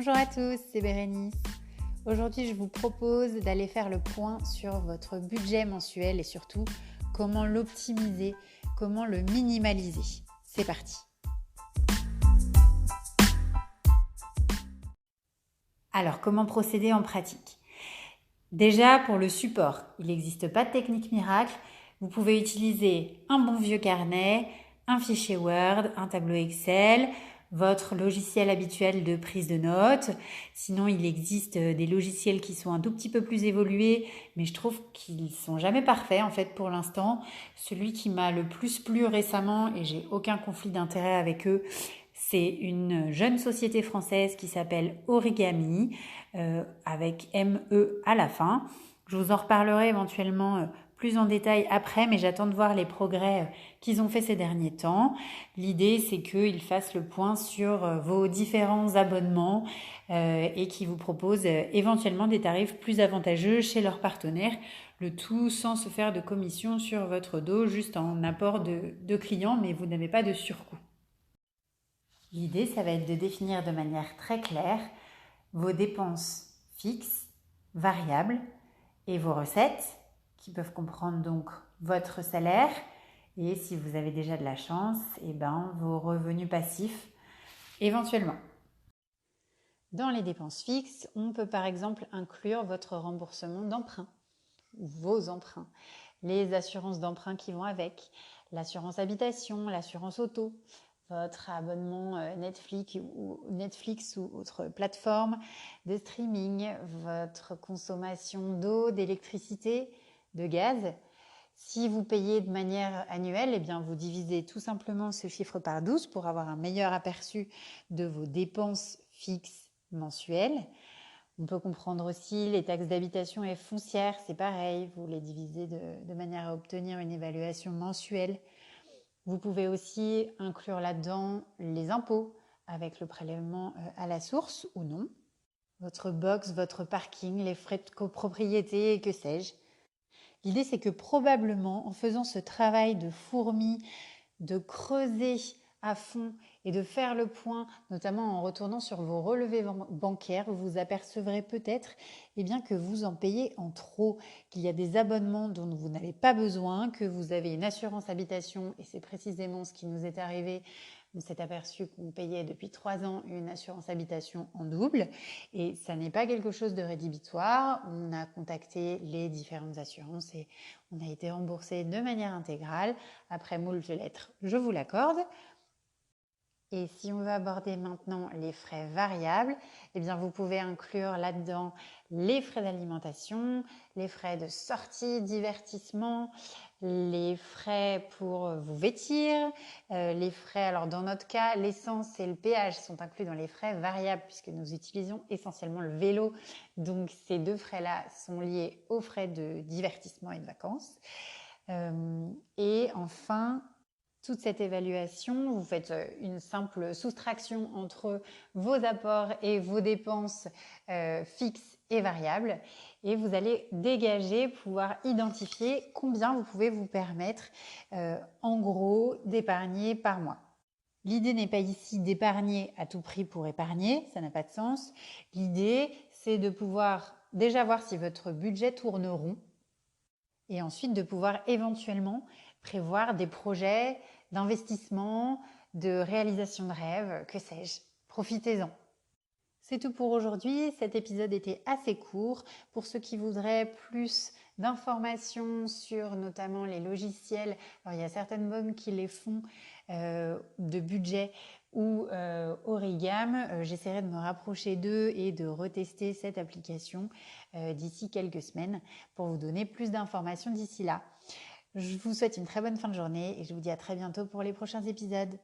Bonjour à tous, c'est Bérénice. Aujourd'hui, je vous propose d'aller faire le point sur votre budget mensuel et surtout comment l'optimiser, comment le minimaliser. C'est parti. Alors, comment procéder en pratique ? Déjà, pour le support, il n'existe pas de technique miracle. Vous pouvez utiliser un bon vieux carnet, un fichier Word, un tableau Excel, votre logiciel habituel de prise de notes. Sinon, il existe des logiciels qui sont un tout petit peu plus évolués, mais je trouve qu'ils ne sont jamais parfaits en fait pour l'instant. Celui qui m'a le plus plu récemment, et j'ai aucun conflit d'intérêt avec eux, c'est une jeune société française qui s'appelle Origami, avec ME à la fin. Je vous en reparlerai éventuellement plus en détail après, mais j'attends de voir les progrès qu'ils ont fait ces derniers temps. L'idée, c'est qu'ils fassent le point sur vos différents abonnements et qu'ils vous proposent éventuellement des tarifs plus avantageux chez leurs partenaires, le tout sans se faire de commission sur votre dos, juste en apport de clients, mais vous n'avez pas de surcoût. L'idée, ça va être de définir de manière très claire vos dépenses fixes, variables et vos recettes qui peuvent comprendre donc votre salaire et si vous avez déjà de la chance, vos revenus passifs éventuellement. Dans les dépenses fixes, on peut par exemple inclure votre remboursement d'emprunt, vos emprunts, les assurances d'emprunt qui vont avec, l'assurance habitation, l'assurance auto, votre abonnement Netflix ou autre plateforme de streaming, votre consommation d'eau, d'électricité, de gaz. Si vous payez de manière annuelle, vous divisez tout simplement ce chiffre par 12 pour avoir un meilleur aperçu de vos dépenses fixes mensuelles. On peut comprendre aussi les taxes d'habitation et foncière, c'est pareil, vous les divisez de manière à obtenir une évaluation mensuelle. Vous pouvez aussi inclure là-dedans les impôts avec le prélèvement à la source ou non, votre box, votre parking, les frais de copropriété, que sais-je. L'idée, c'est que probablement, en faisant ce travail de fourmi, de creuser à fond et de faire le point, notamment en retournant sur vos relevés bancaires, vous vous apercevrez peut-être que vous en payez en trop, qu'il y a des abonnements dont vous n'avez pas besoin, que vous avez une assurance habitation, et c'est précisément ce qui nous est arrivé. On s'est aperçu qu'on payait depuis 3 ans une assurance habitation en double et ça n'est pas quelque chose de rédhibitoire. On a contacté les différentes assurances et on a été remboursé de manière intégrale. Après moult lettres, je vous l'accorde. Et si on veut aborder maintenant les frais variables, vous pouvez inclure là-dedans les frais d'alimentation, les frais de sortie, divertissement, les frais pour vous vêtir, les frais, alors dans notre cas, l'essence et le péage sont inclus dans les frais variables puisque nous utilisons essentiellement le vélo. Donc ces deux frais-là sont liés aux frais de divertissement et de vacances. Et enfin, toute cette évaluation, vous faites une simple soustraction entre vos apports et vos dépenses fixes et variables et vous allez dégager, pouvoir identifier combien vous pouvez vous permettre en gros d'épargner par mois. L'idée n'est pas ici d'épargner à tout prix pour épargner, ça n'a pas de sens. L'idée, c'est de pouvoir déjà voir si votre budget tourne rond et ensuite de pouvoir éventuellement prévoir des projets d'investissement, de réalisation de rêves, que sais-je. Profitez-en. C'est tout pour aujourd'hui. Cet épisode était assez court. Pour ceux qui voudraient plus d'informations sur notamment les logiciels, alors il y a certaines bonnes qui les font de budget ou Origami. J'essaierai de me rapprocher d'eux et de retester cette application d'ici quelques semaines pour vous donner plus d'informations d'ici là. Je vous souhaite une très bonne fin de journée et je vous dis à très bientôt pour les prochains épisodes.